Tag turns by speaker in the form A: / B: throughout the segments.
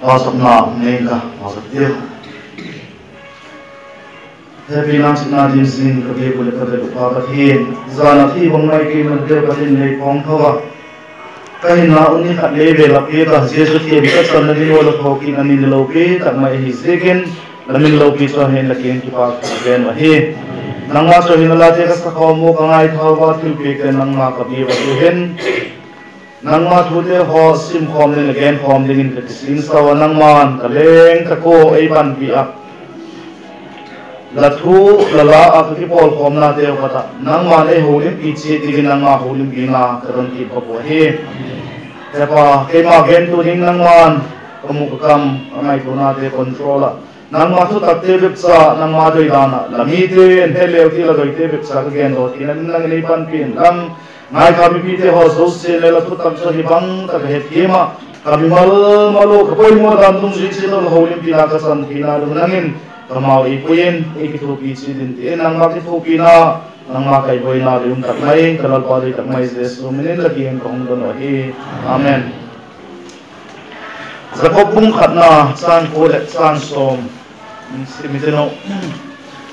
A: pasokna neka pasoktia happy lunch na din sin ka be bule ka de pa ka hin zana thi bong mai ki man de ka din nei pong thawa kai na uni khat le be la pe ka jesu thi bi ka san na din wala ko ki na min lo pe tak mai hi second la min lo pi so hen la ken ki pa ka ben wa hi nang ma so hin la je ka sa ko mo ka ngai thawa thil pe ke nang ma ka bi wa tu hen nang ma thu te ho sim khom le gen khom le in ka sin sa wa nang man ka leng ka ko ei ban bi a la thu la la a ki pol khom na te ka nang man ei ho lim pi chi ti nang ma ho lim bi na ka ron ki pa po he te pa ke ma gen tu ding nang man kamu ka kam angai tu na te control nang ma thu tak te bip sa nang ma doi dana la mi te en he le ti la doi te bip sa ka gen do ti nang nang nei pan pin lam ngai kami pite ho so se le la thu tam so hi bang ta he kema kami malo ka poi mo dam tung ji chi no ho lim pina ka san pina lu nangin kamau i puyen e ki thu pi chi din ti nang ma ki thu pi na nang ma kai boi na lum tak mai kalal pa ri tak mai se so minen la ki en kong don hi amen zakob bung khat na san ko le san som simiteno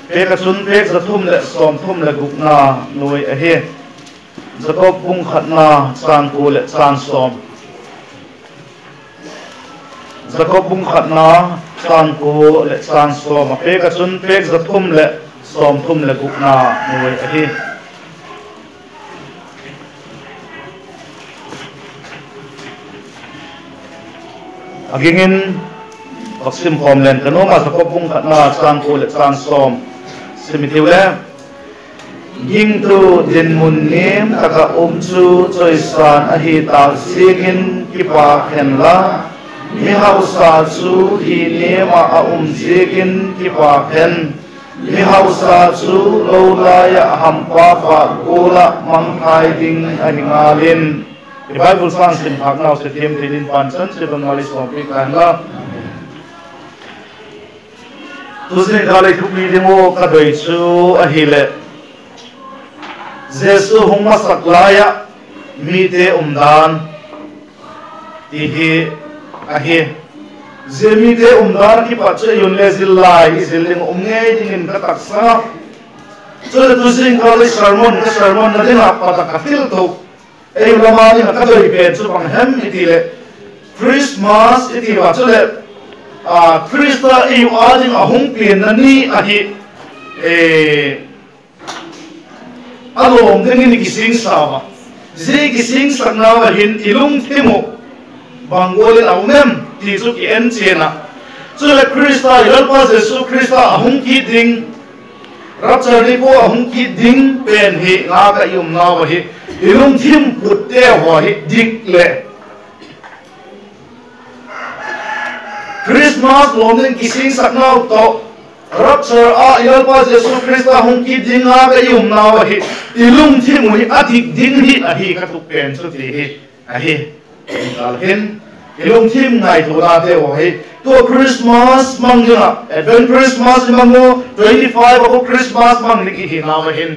A: pe ka sun pe za thum le som thum le guk na noi a he Jacob bung khat na san ko le san som Jacob bung khat na san ko le san som pe ka sun pe za thum le som thum le guk na noi a hi agingin baksim khom len kano ma Jacob bung khat na san ko le san som simitiu le Ying tu din mun nim taka chu choi san a hi ta singin ki pa khen la mi hau sa chu hi nim a singin ki pa khen mi hau sa chu lo la ya ham pa fa kola mang khai ding ani ngalin the Bible sang sin phak naw se them tin pan san se ban mali som pi kan la tu se ka le thuk ni demo ka doi chu a hi le Jesu hung masak laya mite umdan tihi ahi je mite umdan ki pache yun le zillai zilling umnge dingin ka taksa so tu sing kali sermon na din apa ta kafil to ei lama ni ka doi pen chu bang hem itile Christmas iti wa chule Krista i ading ahung pin na ni ahi alom dengin gising sawa je gising saknawa hin ilung thimo bangolin awmem ti su ki en chena chule Krista yalpa Jesu Krista ahung ki ding rapture ni ko ahung ki ding pen hi nga ka yum nawa hi ilung thim putte ho hi dikle Christmas lom deng gising saknaw to rapture a yalpa Jesu Krista hung ki dinga ka yum nawa hi ilung thimu hi adik ding hi a hi ka tu pen chu ti hi a hi al hin ilung thim ngai thu na te ho hi to Christmas mangjuna advent Christmas mango 25 of Christmas mang ni hi nawa hin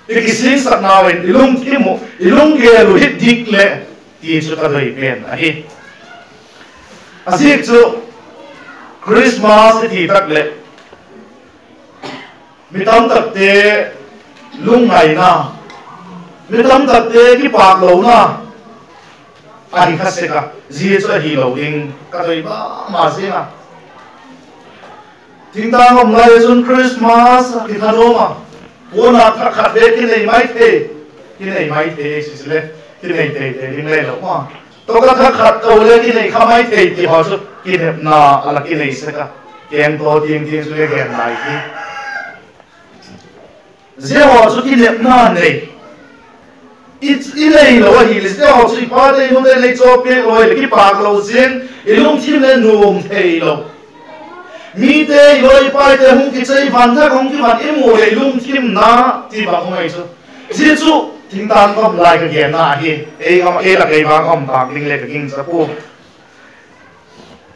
A: ti ki sing sak nawa hin ilung thimu ilung ge lu hi dik le ti chu ka doi pen a hi asik chu Christmas ti tak le mitam tak te lung ngai na mitam tak te ki pak lo na ai khase ka ji cho hi lo ding ka doi ba ma se na ting ta ngom lai sun Christmas ki thano ma pona thak khat de ki nei mai the sisle ki nei te ding le lo ma to ka thak khat ko le ki nei khamai the ti ho su ki ne na ala ki nei se ka kem to ting su le gen nai ki Zero su ki lep na nei it's ilei lo hi le zero su pa de no de le cho pe lo le ki pak lo zin ilung thim le nuam thei lo mi te lo i pa te hung ki chei van tha hung ki van emo le ilung thim na ti ba hung ai su ji chu ting tan kom lai ka gen na hi e ngam e la kai bang om tak ling le ka king sa pu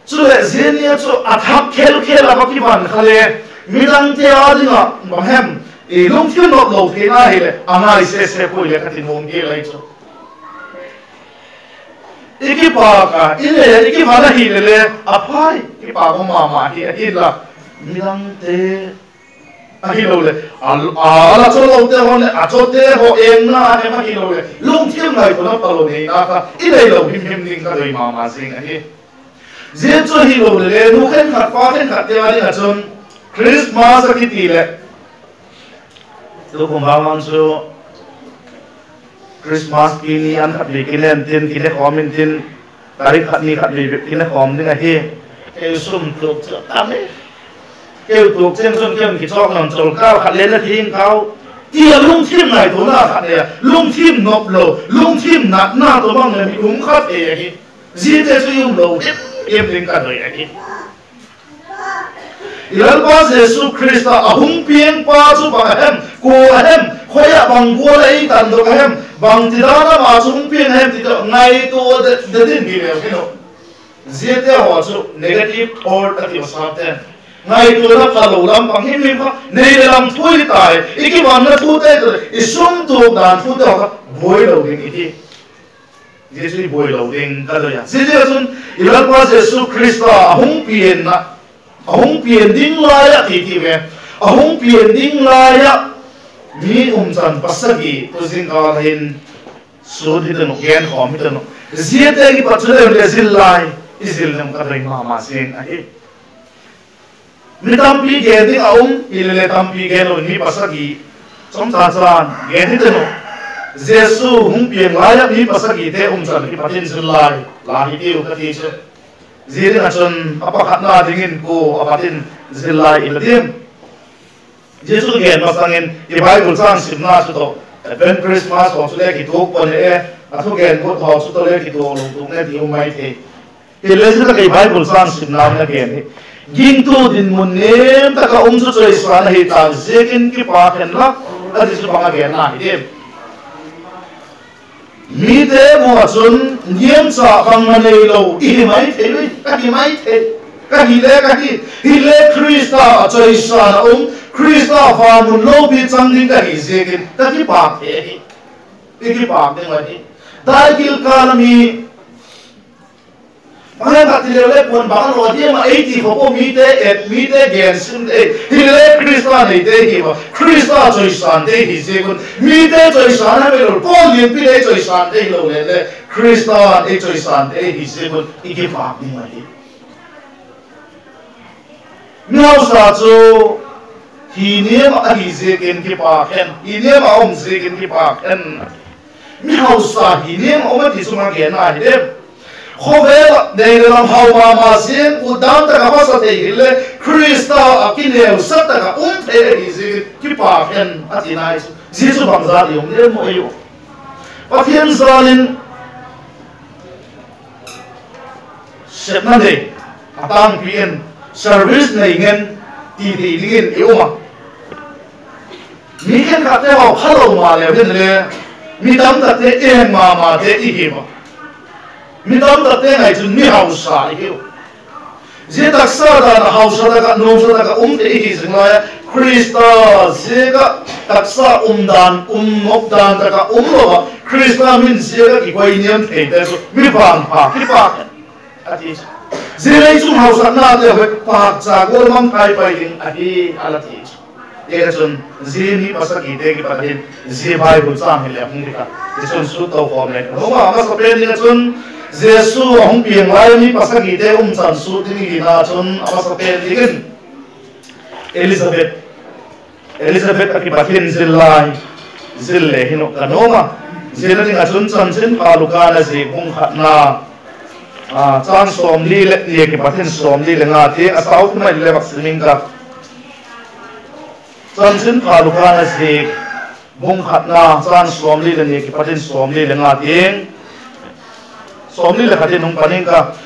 A: chu le zin ya chu athap khel la ki van khale mi lang te a dinga ba hem ilung thim no lo the na hi le angai se pui le khatin mom ge lai chu iki pa ka ile iki phana hi le aphai ki pa ko ma hi la milang te a hi lo le ala cho lo te ho le a cho te ho eng na he ma hi lo le lung thiam ngai ko na pa lo nei na ka ile lo him ning ka doi ma sing a hi je cho hi lo le nu khen khat pa khen khat te wa ni a chon Christmas a ki ti le lo ko ma man so Christmas kini an khat le kilen tin kile khomin tin tarik khat ni khat le kine khom ding a hi e sum tuk tam e kêu tuk chen chon kem ki chok nam chol kaw khat le na thing kaw tia lung thim nai to na khat le lung thim nop lo lung thim na to bang le mi ung khat e hi ji te su yum lo em ding ka doi a hi ilal pa Jesus Christ ahung pieng pa chu ba hem ko hem khoya bang ko lai tan do ka hem bang ti da na ma chung pieng hem ti do ngai to de din bi le no je te ho chu negative thought ati sa te ngai to na ka lo lam bang him lim kha nei le lam thui tai iki wan na thu te isum tu dan thu te ka boi lo ding iti Jesus boi lo ding ka do ya je je chun ilal pa Jesus Christ ahung pieng na ahung pian ding laya ti ve ahung pian ding laya mi chan pasagi to sing ka hin so di no gen khom mi no ziate gi pachule le zil lai izil nam ka ring ma sing ai mi tampi ge ding ahung ilele tampi ge no ni pasagi som sa san ge di no jesu hung pian laya mi pasagi te chan ki patin zil lai la hi ti ka ti so ziri na chon apa khatna dingin ko apatin zilai iladim jesu gen masangin I Bible sang simna su to ben Christmas ko su le ki tok pon e athu gen ko tho su to le ki to lu tu ne ti umai the ile su ka Bible sang simna na gen ging tu din mun nem ta ka su choi swa na hi ta zekin ki pa khen la adi su banga gen na hi dem mi te mo chun niam cha bang na nei lo I mai the ka hi mai the ka hi le Krista choi sa na Krista fa mun lo bi chang ding ka hi zekin ka hi pa the ki pa ding la hi dai kil ka na mi Pangan ka tile le pon bang lo dia ma 80 ko mi te gen sim e hile Krista nei te hi ba Krista choi san te hi se kun mi te choi san na me lo pon lien pi le choi san te lo le Krista e choi san te hi se kun I ki pa ni ma hi Miao sa chu hi nem a hi se ken ki pa khen hi nem a om se ken ki pa khen Miao sa hi nem o ma ti su ma gen na hi dem Khovel nei lam hawa ma sin udam ta ka sa te hile Krista akineu sat ta ka the hi ki pa khen atinai Jesus bang za yom le mo yo pathian zalin sepna de atang pien service nei ngen ti lingin euma mi khen ka te ho hello ma le le mi dam ta te en ma te I hi ma mi dam ta te ngai chun mi hausa I hiu je tak sa da na hausa da ka no sa da ka te hi sing la Krista je ka tak sa dan mok dan da ka lo Krista min je ka ki koi niam the te so mi bang pa ki pa ati je lai chung hausa na le pa cha go mam kai pai ding ati alati ye chun je ni pasaki te ki patin je Bible sang le hung ka je chun su to khom le no ma sa pe ni chun Jesu hong pieng lai mi pasagi te chan su ti na chun ama sa pe digin Elizabeth aki pathin zilai zille hino kanoma zila ni chun chan sin paluka na ji hung khatna chan som li le ni ki pathin som li le nga the a south mai le bak swimming ka chan sin paluka na ji hung khatna chan som li le ni ki pathin som li le nga thing somni le khatin hung paning ka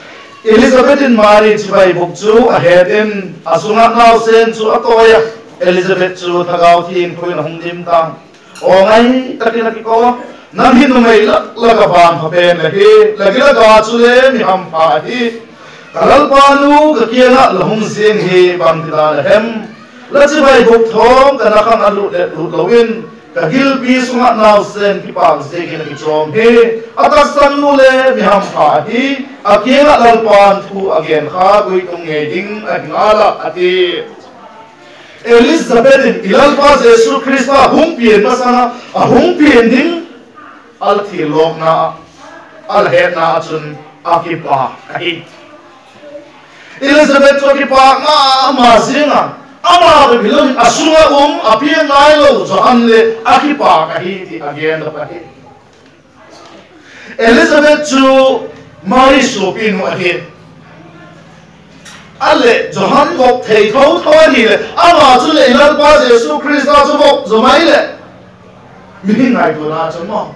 A: Elizabeth in Mary chibai bukchu a headin asunga naw sen chu atoya Elizabeth chu thagau thin khuin hung dim ta o ngai takina ki ko nam hin mai la ka ban pha pen le hi lagila ga chu le mi ham pha hi kalal panu ka kiela lahum sing hi bang ti da hem la chibai buk thom kana khang alu le lu lowin kagil pi sunga naw sen ki pang se ki na ki chom he atasan nu le mi ham kha hi akenga lalpan thu again kha goi tung nge ding ngala ati Elizabeth ilal pa Jesu Christa hung pien masana a hung pien ding al thi lok na al he na chun akipa kai Elizabeth to ki pa ma zinga ama de bilon asunga apien nai lo so anle akipa kai ti again da pa Elizabeth to Mary Sopin wa he alle Johann bok thei thau thau ni le ama chu le ilal pa Jesu Christa chu bok zo mai le mi ngai to na chu mo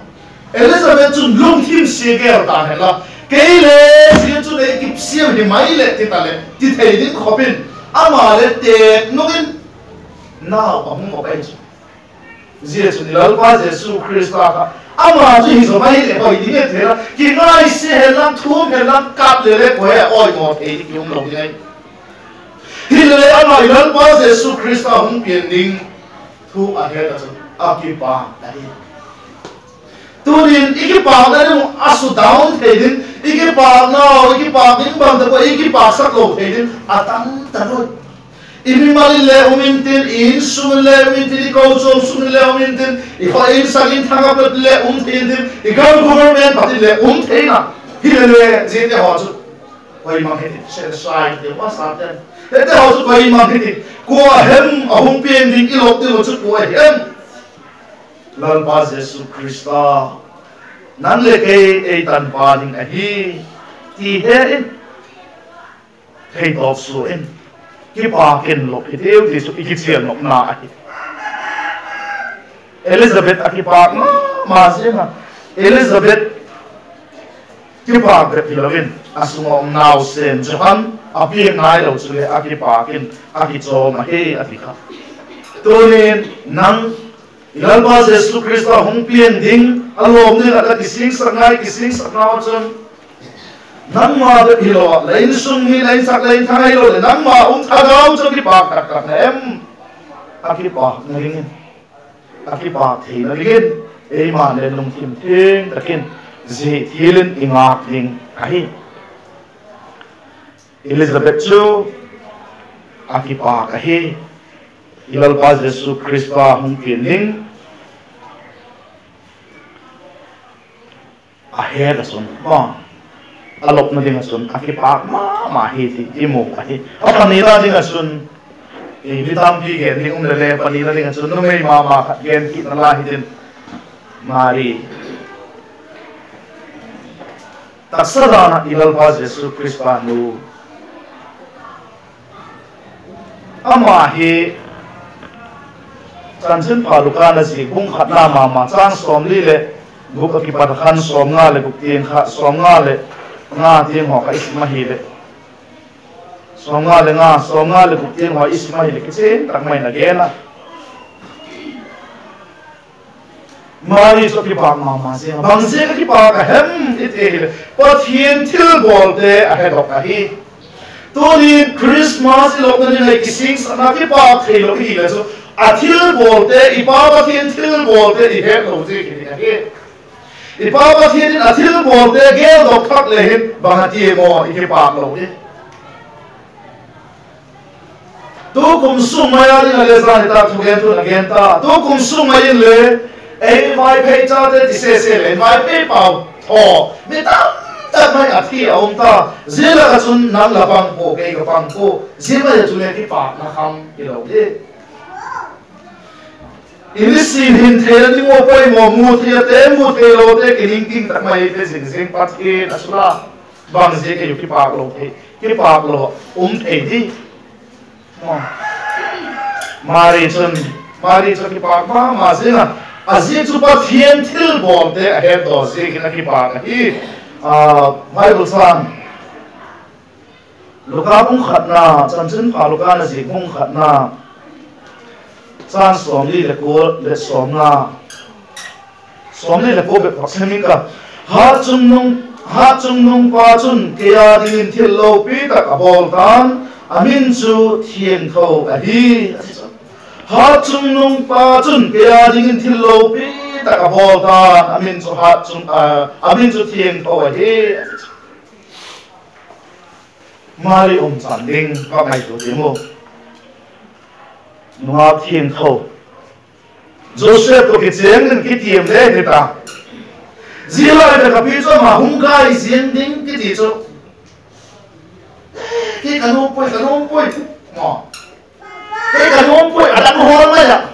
A: Elizabeth chu lung thim se gel ta he la ke le si chu le kip siam ni mai le ti ta le ti thei din khopin ama le te nogin na pa mo pa chu zia chu ilal pa Jesu Christa ka ama chu hi zo mai le oi di ne the la ki ngai se he lam thum he lam kap le le ko he oi mo thei ki yum lo ni Hilale ama ilal pa Jesu Christa hung pien ding thu a he da chu akipa dai turin ikipa na mo asu down thedin ikipa na ikipa ding bang da ko ikipa sak lo thedin atan tanoi imi malile umintin in sunle umintin ko som sunle umintin ikho in sagin thanga le thedin ikal government patile theina hilale jete ho chu koi ma he se sai de wa sa den ete ho chu koi ma he ko hem ahung pien ding ilok de chu ko hem lal pa Jesu Christa nan le ke e tan pa ding a hi ti he in thei top su in ki pa ken lok hi deu ti su ki chian nok na a hi Elizabeth akipa ma zinga Elizabeth ki pa ke pilovin asunga naw sen Johan apien nai lo chu le akipa ken akichom a he atika tonin nang ilal pa Jesu Christa hung pien ding alom ni ala kising sangai kising saknaw chun nang ma de hilo lein sung hi lein sak lein thangai lo nang ma thagaw chu ki pa tak tak nem akipa ngin akipa thei na ligin e ma le lung tim thing takin je thilin ingak ding ai Elizabeth chu akipa kahi ilal pa Jesu Christa hung pien ding aher asun ma alop na ding asun akipa ma hi ti imo ahi apanira ding asun e vitam pi gen ding le panira ding asun no mei ma gen ki na la hi din mari tasarana ilal pa Jesu Christa nu ama hi chansin palukana si bung khatna ma chang som li le guk ki par khan som nga le guk tien kha som nga le nga tien ho ka isma hi le som nga le guk tien ho isma hi le ki chen tak mai na ge na mari so ki pa ma se bang se ki pa ka hem it e pa thien thil bol te a he dok a hi Toni Christmas ilok na nila kising na ki pa thei lo hi le so athil bolte ipaba thien thil bolte I he lo ji ki he ipaba thien athil bolte ge lo khak le hin bangati mo I ki pa lo ni tu kum sumaya ni le zan ta thu gen tu again ta tu kum sumaya le ai mai pe cha de ti se le mai pe pa tho mi ta ta mai athi om ta zela ka chun nang la pang po ke ka pang po zela ya chu le ki pa na kham ki lo de Inisin hin thela ni mo poi mo mu thia te mu the lo te kining king tak mai te sing pat in asula bang je ke yu ki pak lo the ki pak lo the di mari chun ki pak ma se na azi chu pa thien thil bom te a he do je ki na ki pak hi Bible san luka bung khatna chanchin phaluka na ji bung khatna chan som li le ko le som li le ko be phaksemin ka ha chung nung pa chun ke ya din thil lo pi ta ka bol tan amin chu thien tho a hi hát chung nung pa chun kaya dingin thilo pi taka volta amin chu hát chung amin chu thieng tho hi mari chan ding ka mai tu demo nunga thieng tho Joseph to kicheng nen kitiem le ni ta zila le ka pi cho ma hung kai sieng ding ki ti cho ki kanom poi mo cái cái hôm cuối ở đằng hôn này à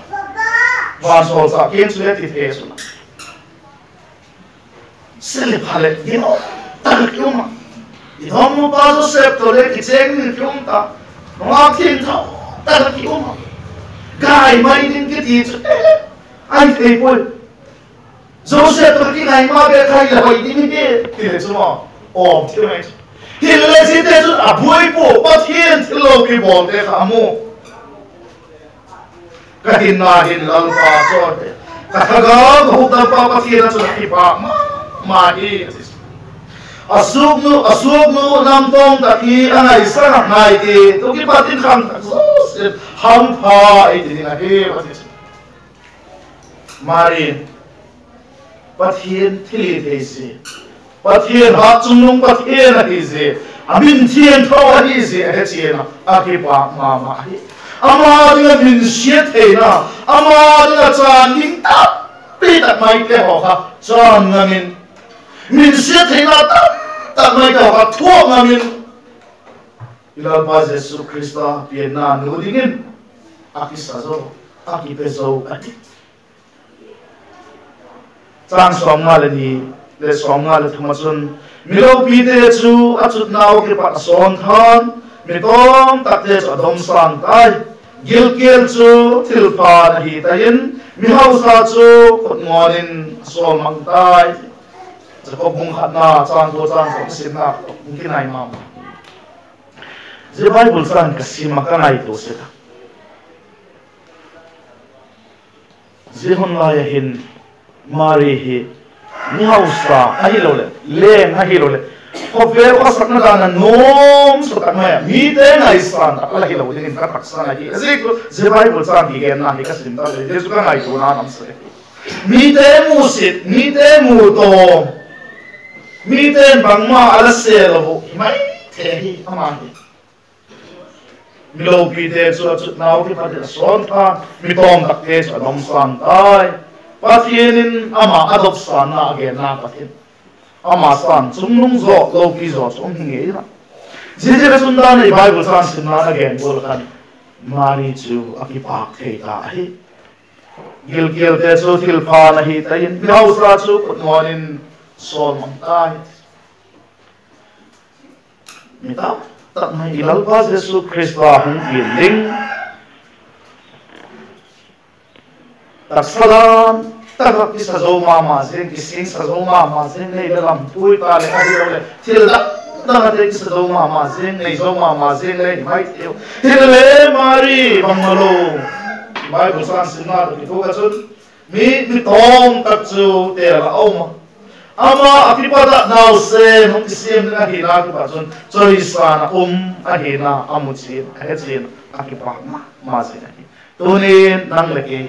A: và số sa kiến suy thì thế số sẽ là phải cái nó ta kêu mà thì hôm nó bao giờ xếp tôi lấy cái chén kêu ta nó thiên thảo ta kêu mà cái mai đến cái gì anh thấy vui rồi xếp tôi cái này mà cái khai là vậy đi cái thì thế số ôm thế này thì là gì thế số à vui bộ bao thiên thì lâu bị bỏ thế cả mua kahin na hin lalpa so kakaga huta pa pathira chu ipa ma hi asuk nu nam tong ta ki angai sa ngai ti to ki patin kham ham pha ai ti na he mari pathin thili theisi pathin ha chunung pathin hi se amin thien thaw hi se he chena akipa ma hi ama dinga min siat heina ama dinga chan ding tap pi tak mai te ho kha chan ngamin min siat heina tak mai te ho kha thuak ngamin ilal pa Jesu Krista piena nu dingin akisazo akipezo ati chan somma le ni le somma le thumachun milo pi te chu achut naw ke pat son than mi tom tak te cho dom sang tai gil chu thil pa na hi tayin mi hausa chu khot ngonin sol mang tai cho bung khat na chan to chan so sin na ki nai ma je bible san ka sima ka nai to se je hon la ya hin mari hi mi hausa a hi lo le leng a hi lo le Hovel ko sakna dana nom so takmaya mi te ngai san tak la hilaw dingin ka taksa ngai aziko je bible san gi gen na hi ka sim ta le jesu ka ngai to na nam se mi te mu sit mi te mu to mi te bangma ala se lo mai te hi ama hi mi lo pi te chu chu naw ki pa de son tha mi tom tak te so dom san tai pathienin ama adop san na gen na pathin ama san chungnung zo lo pi zo chung nge ra je ka sunda nei bible san sin na again bol khan mari chu akipak thei ta hi gil te chu thil pha na hi tain biau sa chu kutmonin sol mang tai mita tak mai ilal pa Jesu Krista hung ling tak salam tak ki sa zo mama zeng ki sing sa zo mama zeng nei lam tui ta le ai lo le thil da te ki sa zo mama zeng nei zo mama zeng le mai teu thil le mari bangalo bible san sin na ki to ka chun mi tom tak chu te la oma ama akipada naw se hong sim na hi na ki ba chun choi sana a hi na amuchi a chin akipa ma se na tunin nang le ki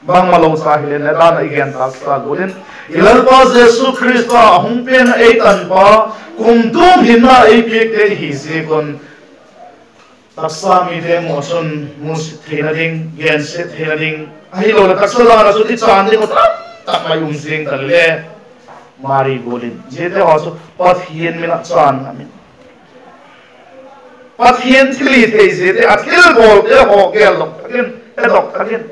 A: bang malong sa hilen na dan igen ta sa golin ilal pa Jesu Krista hung pen ei tan pa kum tum hin na ei pek te hi se kon taksa mi de mo chun mus thena ding gen se thena ding ai lo la taksa la na su ti chan ding ta mai sing ta le mari golin je te ho so pat hien mi na chan amin pat hien thili te je te athil bol te ho gel dok takin e dok takin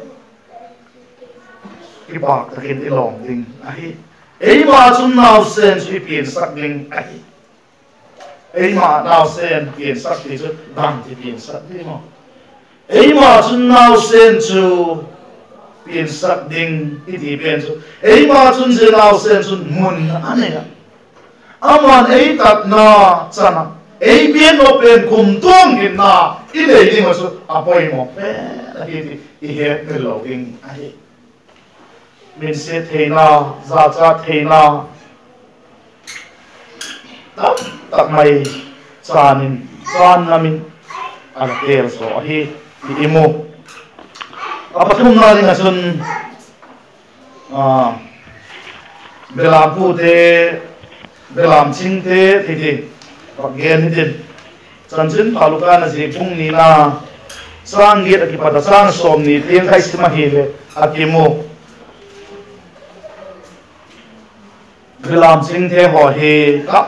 A: ki bak takin ilong ding ahi ei ma chun naw sen chu pin sak ding ahi ei ma naw sen pin sak ti chu dang ti pin sak di mo ei ma chun naw sen chu pin sak ding ti ti pen chu ei ma chun je naw sen chun mun anega aman ei tat na chana ei pin no pen kum tong hin na i le ding chu apoi mo pe ahi ti he me lo ding ahi min se theina za cha theina tak mai chan namin ala tel so hi ti imu apathum na ringa chun belam pu te belam ching te thiti gen hitin chanchin paluka na ji phung ni na sang git akipada sang som ni teng khai sima hi le akimu belam ching te ho hi ka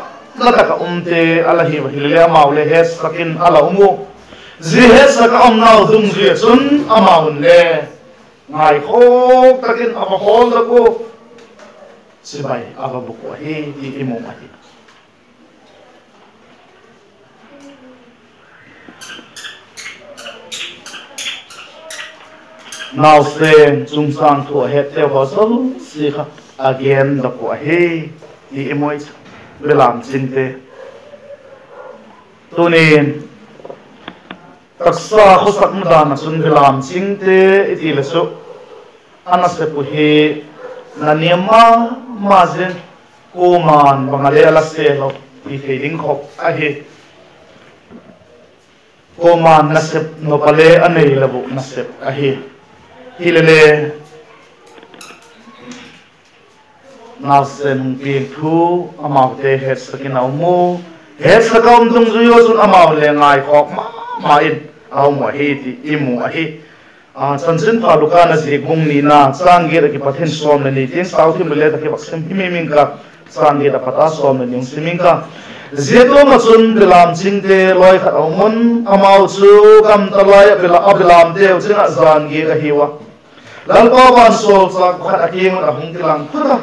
A: la ka te ala hi wa hilele mau le he sakin ala umu ji he saka nau dung ji chun amaun le ngai khok takin ama hol da ko sibai ava buku hi di imu mahi now sen chung sang thu het te ho so si kha again da ko hi di imu belam chinte tunin taksa khosak mudana chun belam chingte iti lesu anase pu hi naniama mazin kuman bangale ala selo i feeding khop ahi kuman nasep no pale anei labu nasep ahi hilele nasen pi thu amaute het sakina mu het sakam dung zuyo sun amaw le ngai khop ma in aw mo hi ti imu ahi chanchin paluka na ji gung ni na changi ra ki pathen som na ni tin south him le ta ki baksem himing ka changi ra pata som na ni siming ka zeto ma chun belam chingte loi khat omon amau chu kam talai bela abelam deu chinga zan gi ka hiwa lalpa ban sol chak khat aking ra hung tilang khuda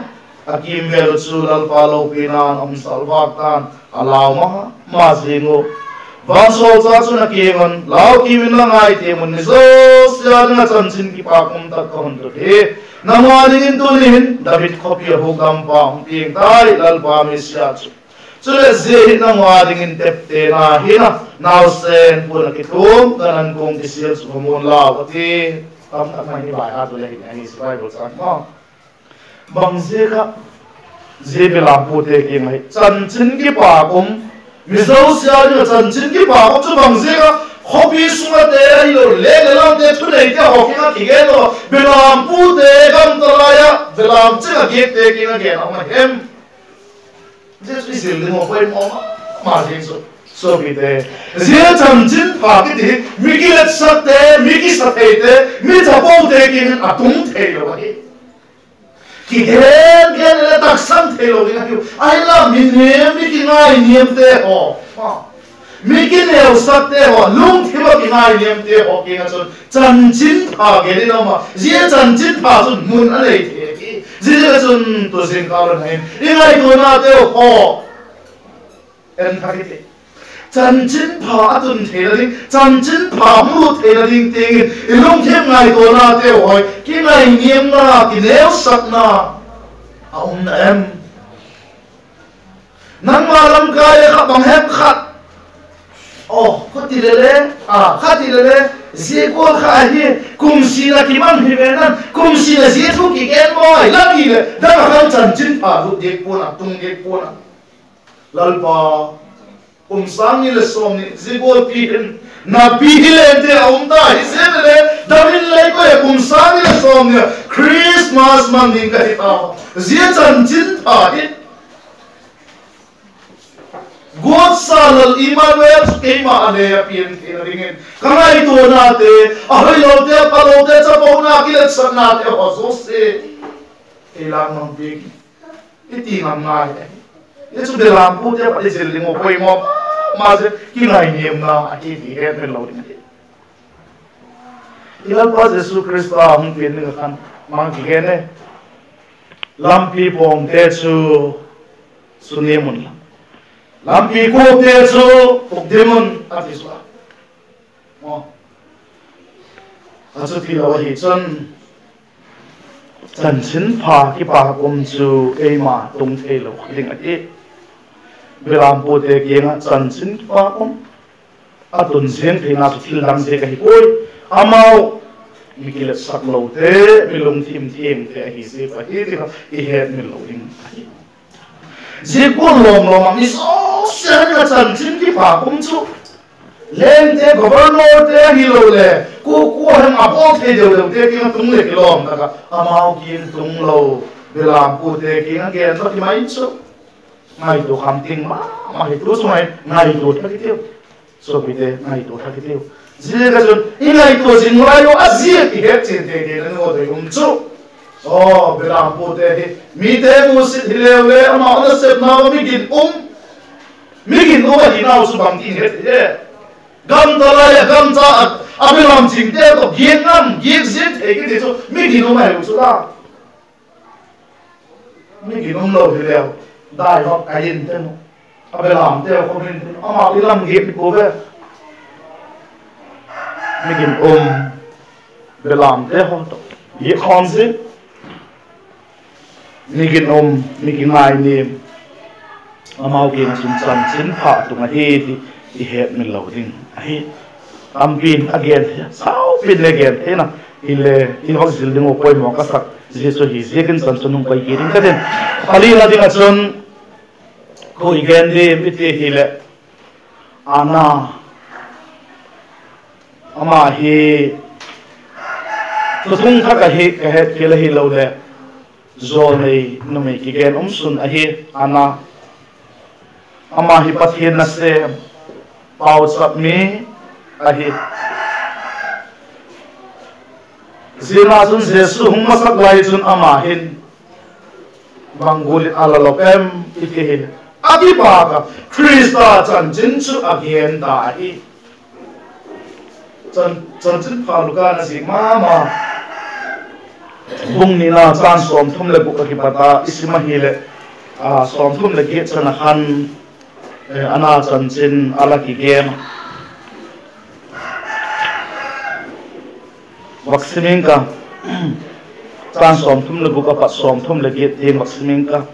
A: akim mel chu lalpa lo pinan om salwak tan alaw ma jingo ban sol cha chu na kingon law kiwin la ngai te mun ni zo sia na chanchin ki pa kum ta kon to the namani in tulin david copy ho gam pa hum ting tai lalpa mi sia chu chule ze na ngwading in tepte na hina now sen pun ki tum kanan kong ki sia chu mon law ti tam ta mai ni bai ha to le ni ani bible sa ma bang ze ka ze belam pu te ki mai chanchin ki pa kum mizo sia ni chanchin ki pa kum chu bang ze ka hobby sunga te ai lo le lam te thu nei te ho ki na ki ge no belam pu te gam ta la ya belam che ge te ki na ge na ma hem this is the mo poi mo ma jing so bi te zia chanchin pa ki ti mi ki let sa te mi ki sa te te mi cha po te ki na atung te lo hi ki gen le tak sam te lo ni ai la mi nem mi ki ngai nem te ho mi ki ne sa te ho lung thi ba ki ngai nem te ho ki na chon chanchin pa ge ni no ma zia chanchin pa chun mun a le the ki zia chun to sin ka lo nei ingai ko na te ho en ka ki chanchin pa atun the la ding chanchin pa mu the la ding ting ilung them ngai to na te hoi ki ngai nem na ki neu sak na aum na em nang ma lam ka ye kha bang hem khat khati le khati le ze ko kha hi kum si la ki man hi nan kum si la ze thu ki gen moi la ki le da ka chanchin pa ru de ko na tung ge ko na lalpa sang ni le som ni zibol pi na pi le te ta hi se le damin le ko sang ni le som ni Christmas man ding ka hi ta zia chanchin pa hi God salal Emmanuel ke ma ane apin ke ringin kangai to na te ahoi lo te pa lo te cha po na ki le sa na te ho so se elang mang pi iti ngam ngai ye chu de lam pu te pa le jil ling o poi mo ma je ki ngai nem na a ki di he men lo ding ilal pa Jesu Christa hum pin ni khan mang ki he ne lam pi pong te chu sunie mun lampi ko te chu pok demon atiswa asu thi lo hi chon chanchin pha ki pa kum chu eima tung the lo ding ati belam po te kenga chanchin pa kum atun zen thina chu thil dang se ka hi koi amau mikil sak lo te milung thim thim te hi se pa hi ri he mi lo ding ji ko lom lom mi so se na chanchin ki pa kum chu lên thế governor thế hilo le cô hem apol thế đều đều thế kia tung le kilom ta ka amau kin tung lo belam cô thế kia ngen to mai so mai to kham ting ma mai to so mai to thak tiêu so bi te mai to thak tiêu zile ka jon ingai to jin lai yo azia ki het chen te de no de chu oh belam cô thế mi te mu sit hilele ama ona sep na mi gin migin uwa hinaw su bang tin het ye gam talaya gam cha abilam ching te to gienam giek zit e ki chu migin uwa hu su la migin lo hi leo dai ho kain te no abilam te ko min ama ilam giek ko be migin belam te ho to ye khon zit migin migin ngai nim amau ke na sun chin pha tu ma he ti he min lo ding hi ampin again sao pin again he na ile in hok zil ding o poi mo ka sak je so hi je ken san sunung pai ki ding ka den khali la ding achon ko again de mi te hi le ana ama he to thung kha ka he ke la hi lo le zo nei no me ki gen sun a he ana ama hi pathian na se pau sap mi ahi zina sun jesu hung masak lai chun ama hin bangul ala lopem itihin ati pa ka krista chan chin chu again da hi chan chin pha luka na si mama bung ni na chan som thum le buk ki pata isma hi le som thum le ge chana khan ana chan chin ala ki game vaccine ka chan som thum le buka pat som thum le ge te vaccine ka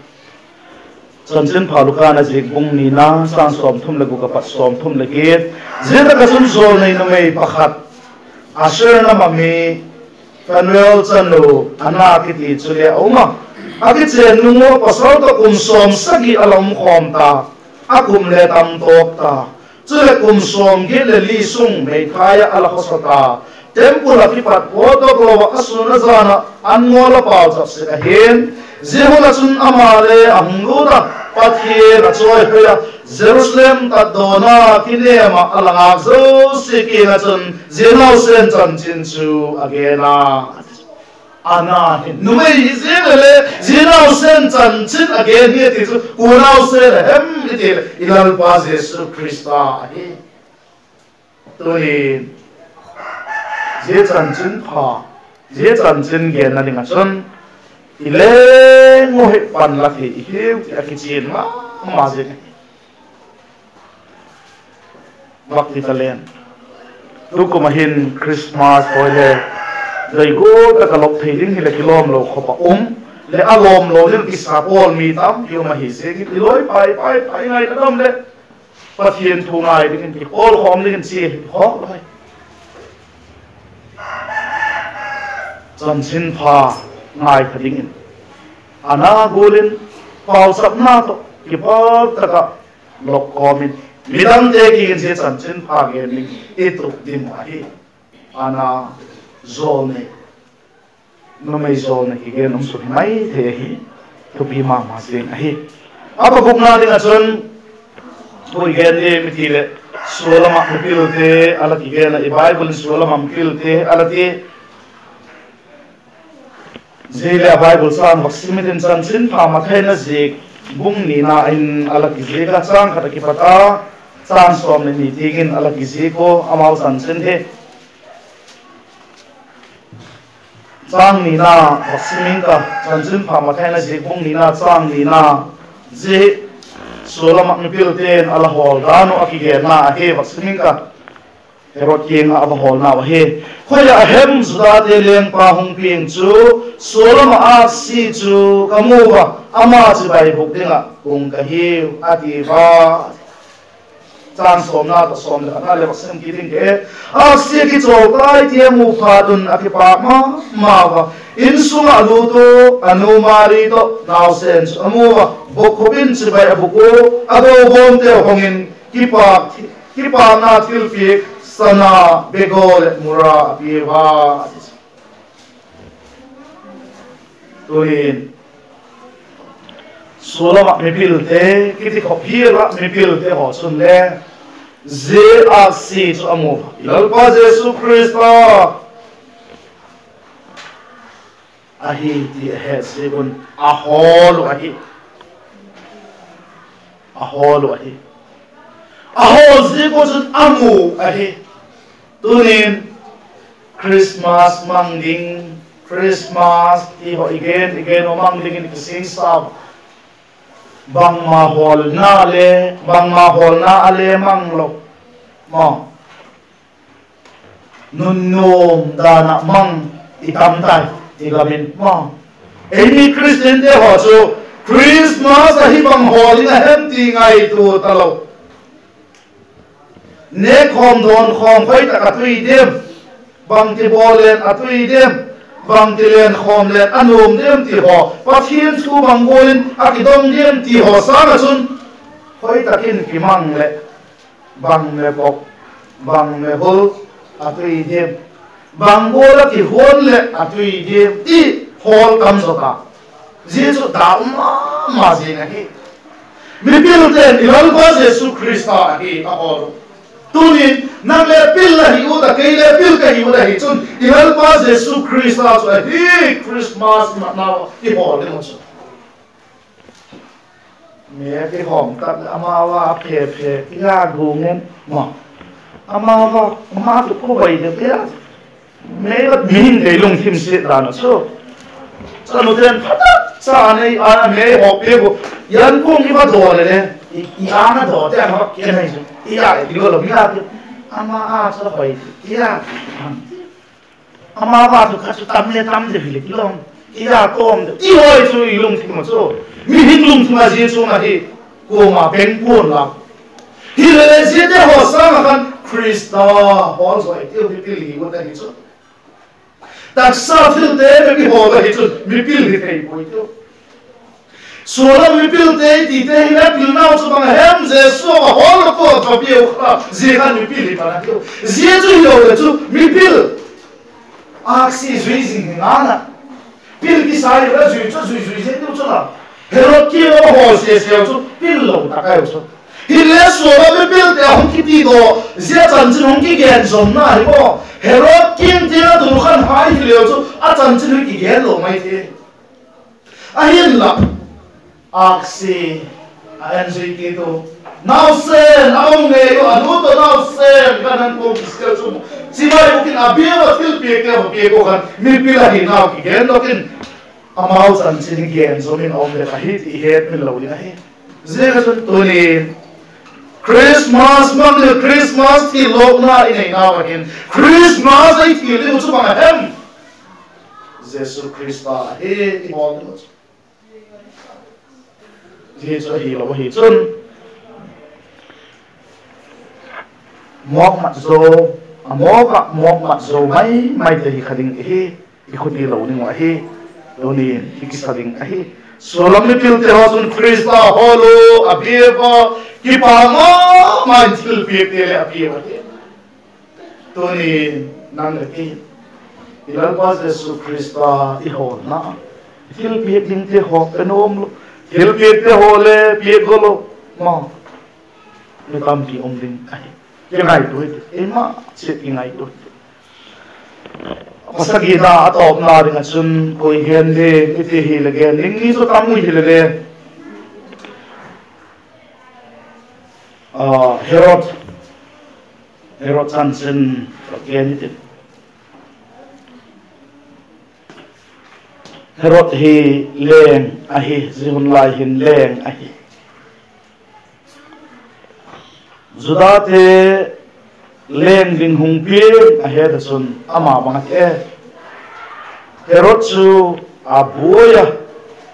A: chan chin phaluka na jik bung ni na chan som thum le buka pat som thum le ge zeta ka sun zo nei no mei pakhat asher na mami Fanuel chanu ana ki ti chule oma aki chen nungo pasal to kum som sagi alam khom ta akum le tam tok ta chule kum som ge le li sung mei khaya ala khosata tempura ki pat photo ko asuna zana angola paw chap se ka hen zehula sun amale angura pathe na choi hoya Jerusalem ta dona kinema alanga zo sikina chun zenau sen chan chin chu agena ana numei zele zenau sen chan chin again he ti chu kunau se hem itil ilal pa Jesu Krista hi to hi je chan chin pha je chan chin gen na dinga chun ile ngo he pan la thi he ki chin ma je Bakti talen tu ko mahin Christmas hoile dai go ta kalok theiling hile kilom lo khopa le alom lo le ki sapol mi tam yo ma hi se ki loi pai ngai ta dom le pathian thu ngai ding ki all khom ding si ho lai chan sin pha ngai thading ana golin pau sap na to ki pa ta ka lok komin midam te ki se chan chin pha ge ning etruk dim hi ana zone no mai zone ki ge num su mai the hi to bi ma sing hi apa buk na ding achon hoi ge de mitile solama mipil te ala ki ge na bible solama mipil te ala te zile bible san vaccine chan chin pha ma thaina zik bung ni na in ala ki ze ka chang khata ki pata chan som ni tingin ala ki ze ko amal san chen the chang ni na vaccine ka chan chin pha ma thaina zik bung ni na chang ni na ze solama ni pil ten ala hol danu aki ge na he vaccine ka herot yeng aba hol na wa he khoya hem zuda de leng pa hung ping chu solama a si chu kamuwa ama chi bai buk dinga kung ka hi ati va chan som na to som na le vaccine ki ding ke a si ki chol tai tie mu pha dun aki pa ma wa in sunga lu to anu mari to naw sen amuwa bok khobin chi bai abuko ado bom te hongin ki pa ki pa na thil pi sana begol mura piwa tuin solama mipilte kiti khopira mipilte ho sun le ze a si chu amu ilalpa jesu christa ahi ti he segun ahol ahi ahol zigo chun amu ahi tunin Christmas mangding Christmas ti ho again o mangding in kising sab bang mahol na ale manglo mo nunnom dana mang itamtai igamin mo any Christian te ho so Christmas ahi bang hol na hem ti ngai tu talo ne khom don khom khoi ta katui dem bang ti bolen atui dem bang ti len khom len anom dem ti ho pathian chu bang bolin akidom dem ti ho sa sun khoi takin ki mang le bang me bok bang me hol atui dem bang bola ki hol le atui dem ti hol kam so ka jesu da ma ji na hi mi bil ten ilal ba jesu christa hi a hol tunin nang le pil la hi uda kai le pil ka hi uda hi chun ilal pa jesu christa so hi christmas na hi hol le so me ke hom tat amawa phe ya gungen ma amawa ma tu ko bai de ya me la min de lung thim se da na so sanu ten phata sa nei ana me ho pe go yan ko mi ba do le i ana do te ma ke nei so iya digo lo mila ama sa hoi iya ama ba tu khasu tamle tam de hile kilom iya kom de i hoi su i lung thim so mi hin lung thima je so ma he ko ma ben kon la hile le je de ho sa ma kan krista hol so ai ti li wo ta hi so tak sa fil de me ho la hi so mi pil hi thei poi to sola mi pil te ti te na pil na so bang hem je so hol ko to bi o kha je kan mi pil pa na yo je ju yo le chu mi pil aksi zui jing na na pil ki sai la zui je tu chu la pero ki o ho se chu pil lo ta ka yo so hi le sola mi pil te hong ki ti do je chan chin hong ki gen som na hi ko hero kim te na du khan hai hi le chu a chan chin ki gen lo mai te a hin la aksi anjui ki to now sen aung ne yo anu to now sen kanan ko kiskal chu simai bukin abiwa til pe ke ho pe ko khan mi pila hi now ki gen lokin amau san chin gen so min om le hi ti het min lo ni hi je ga chun to ni Christmas mang le Christmas ti lok na in now again Christmas ai ti le chu bang hem Jesus Christa he ti hol ni hi cho hi lo hi chun mok mat zo mok mat zo mai te hi khading hi khudi lo ni wa hi lo ni ki sading hi solam ni pil te ho sun krista holo abieva ki pa ma til pi te le abieva to ni nang le ki ilal pa jesu krista I ho na til pi ding te ho enom hil pi te ho le pi golo ma ni tam ti om ding ai ke ngai tu e ma se ti ngai tu pasagi na atop na ring chun koi hen de iti hi le gen ling ni so tam hi le Herod Sansen again it Herod hi leng ahi zihun lai hin leng ahi Zudate leng ding hung ping ahead sun ama bangat Herod su abuya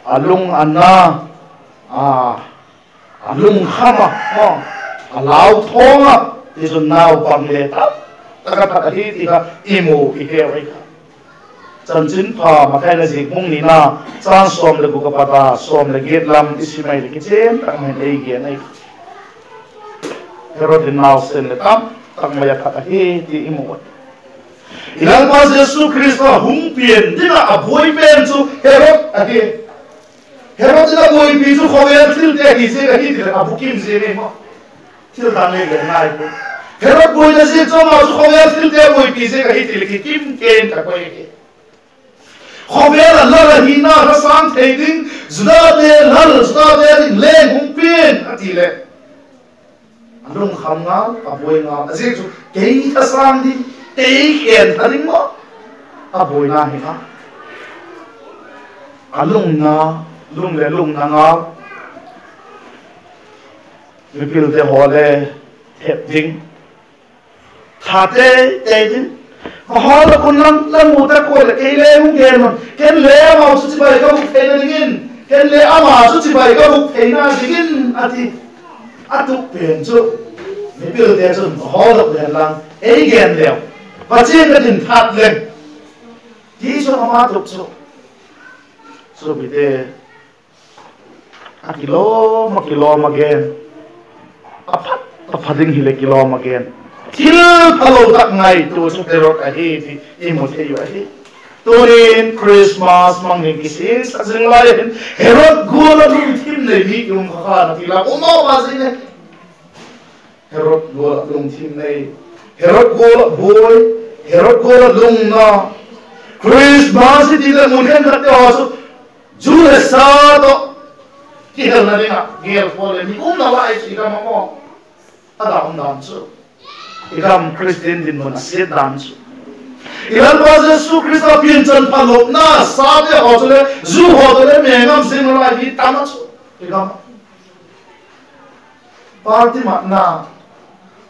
A: alung anna alung khama alau thonga isun nau pamle ta taka hi ti ka imu I hewai chan chin pha makai na zik mung ni na chan som le ku ka pata som le get lam isimai le kitchen ta mai ei ge nai Herod now sen le tam tak maya khat hi ti imot ilang pas Yesu Kristo hung pien dina aboi pen chu Herod ahi Herod dina boi pi chu khower thil te hi se hi ti abukim se ne mo thil dan le le nai ko Herod boi na se chu ma chu khower thil te boi pi se hi ti le kim ken ka koi ke khower la la hi na ra sang thei ding zuda te lal zuda te le hung pien ati le lung kham nga aboi nga azek chu kei tha sang di tei khen tharing mo aboi na hi nga alung na lung le lung na nga mipil te hole thep ding tha te te ding hol kun lang mu ta ko le kei le hung gen mon ken le ma su chi bai ka bu thei na dingin ken le ama su chi bai ka bu thei na dingin ati atuk pen chu mi bil te chu hol le lang ei gen leo và trên cái đỉnh tháp lên tí cho nó mát lục so bị thế a kilo mà gen a phát ding hile kilo mà gen thil phalo tak ngai tu so te rot a hi ti I mo the yu a hi torin Christmas mangin kisin sa jing lai Herod gola lum thim nei mi kum kha na ti la o ma ba zin ne Herod gola lum thim nei Herod gola boy Herod gola lung na Christmas ti le mun hen khat te so Jules sa to ki hel na ringa gel pole mi na lai chi ka ma mo ada dan chu ikam Christian din mun asit dan chu ilan ba Yesu Kristo pin chan phalop na sa de ho le zu ho le me ngam sin la hi ta na chu ikam party ma na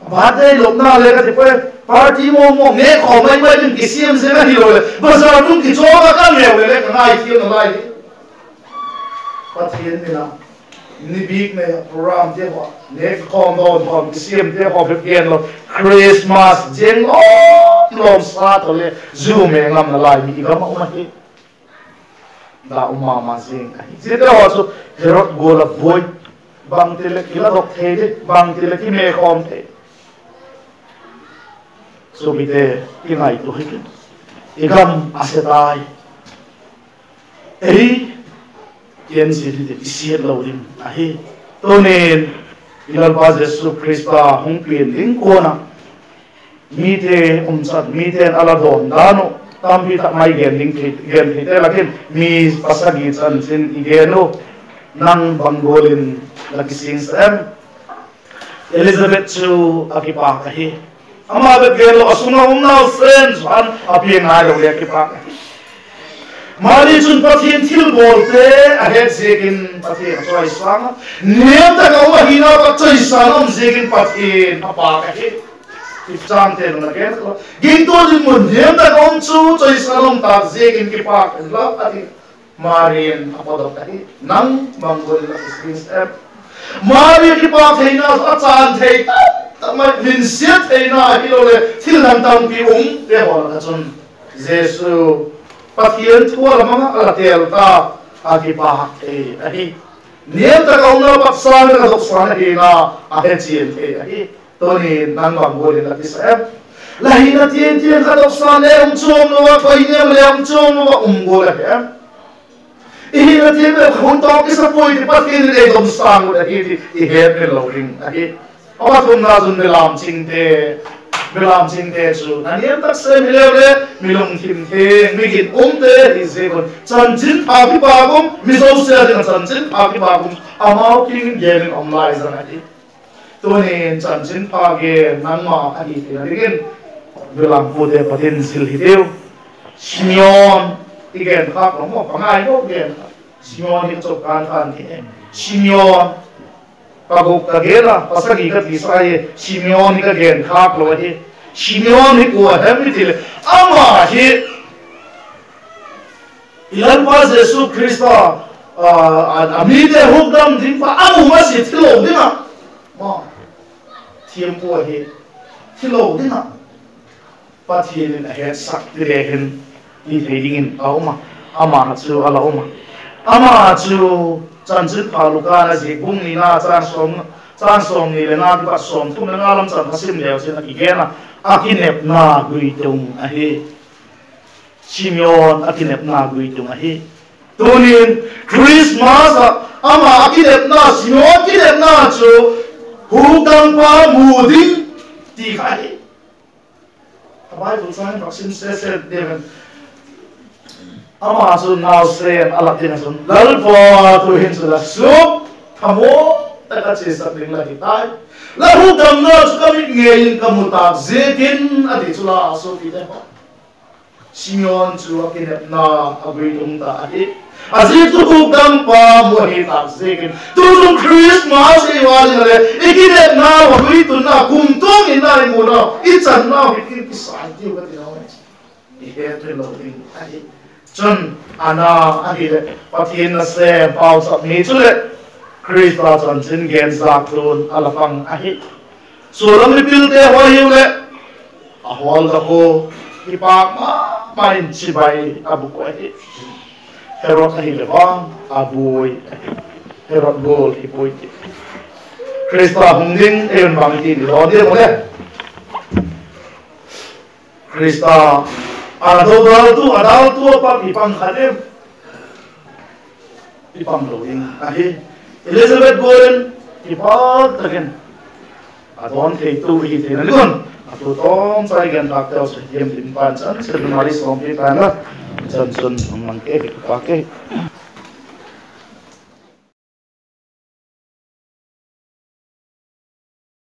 A: Bade lop na le ka te party mo me kho mai din kisiam se na hi lo le bazar tum ki choga ka le ka ngai thi na lai pathian ni na ni big ne program te ho ne khom don kisiam te ho gen lo Christmas jeng lom sa to le zu me ngam na lai mi ka ma uma hi da uma ma jeng je te ho so Herod gola boy bang te le kila dok the de bang te le ki me khom the so bite ingai to hikin igam asetai ei yen sidi de siet lodim ahi tonen ilal ba Yesu Krista hungpin ding kona mite umsat miten aladon dano tambi tak mai gen ding gen hite lakin mi pasagi chan sin igeno nang bangolin lakising sam Elizabeth chu akipa kahi ama bet gelo asuna umna friends an apien na lo le kipa mari chun pathin thil bolte ahead zekin pathin choi sang nem ta ka wa hina ka choi sang om zekin pathin apa ka hi ipcham te na ke gin to jin mun nem ta ka om chu choi sang om ta zekin kipa la ati marin apa do ka hi nang mangol la screens app mari kipa theina achan thei tamai min sia theina hilo le thil nam tam pi le hol ka chun Jesu pathian thua lamanga alatel ta agipa e ahi nem ta ka umna paksan ka doksan hi na ahe chien the ahi toni nang bangol la tisab lahina tien ka doksan e chom no pa inem le chom no umgol ha ihi na tien be khon to ki sa poi pathian le dom sang da hi I he me lo ring ahi awa thum na jun melam chingte chu naniam tak se milele milong thim the migin umte izekon chanchin phapi bagum mizo se ding chanchin phapi bagum amau king gen online zanati tonin chanchin phage nangma ahi te again belam pode patin sil hiteu Simeon igen khak mo pangai go gen Simeon hi chok kan kan ke Simeon pagok kagela pasagi ka tisai Simeon ka gen khak lo hi Simeon hi ko hamitil ama hi ilan pa Yesu Kristo amide hugdam din pa amu masi thilo dina ma tiempo hi thilo dina pathin a he sak direhen I thedingin ama chu ala ama chu chanchit phaluka na ji bung ni na chan som chan som ni le na ti pa som tum na ngalam chan hasim leo sin akigena akinep na guitung ahi Simeon akinep na guitung ahi tunin Christmas ama akinep na Simeon akinep na chu hukang pa muding ti khai Bible sign vaccine says David ama sun now sen alakin sun lalpo tu hin sula sup thamo takatsi sakling lagi tai lahu damno chukamit ngein kamutak zekin adi chula aso pide Simeon chu akinep na agritum ta adi azit tu hukam pa mohitak zekin tulung Christmas iwali le ikinep na agritum na kumtong inai muna ichan na ikin kisai tiu kati na ihe triloting adi chun ana ahile pathin na se pau sap ni chule Krista chan chin gen zak tun alapang ahi suram ni pilte hoyule ahwal da ko ipak ma main chibai abu ko ahi Herod ahile bang abuy Herod gol ipoy Krista hungding eun bang ti lo dia mo le Krista adal tu apa ipang khadim ipang loing ahi Elizabeth Goren ipag tagen adon thei tu hi thei na likon atu tom sai gan tak tau se yem tin pan chan se mari som pi pan la chan sun mang ke pa ke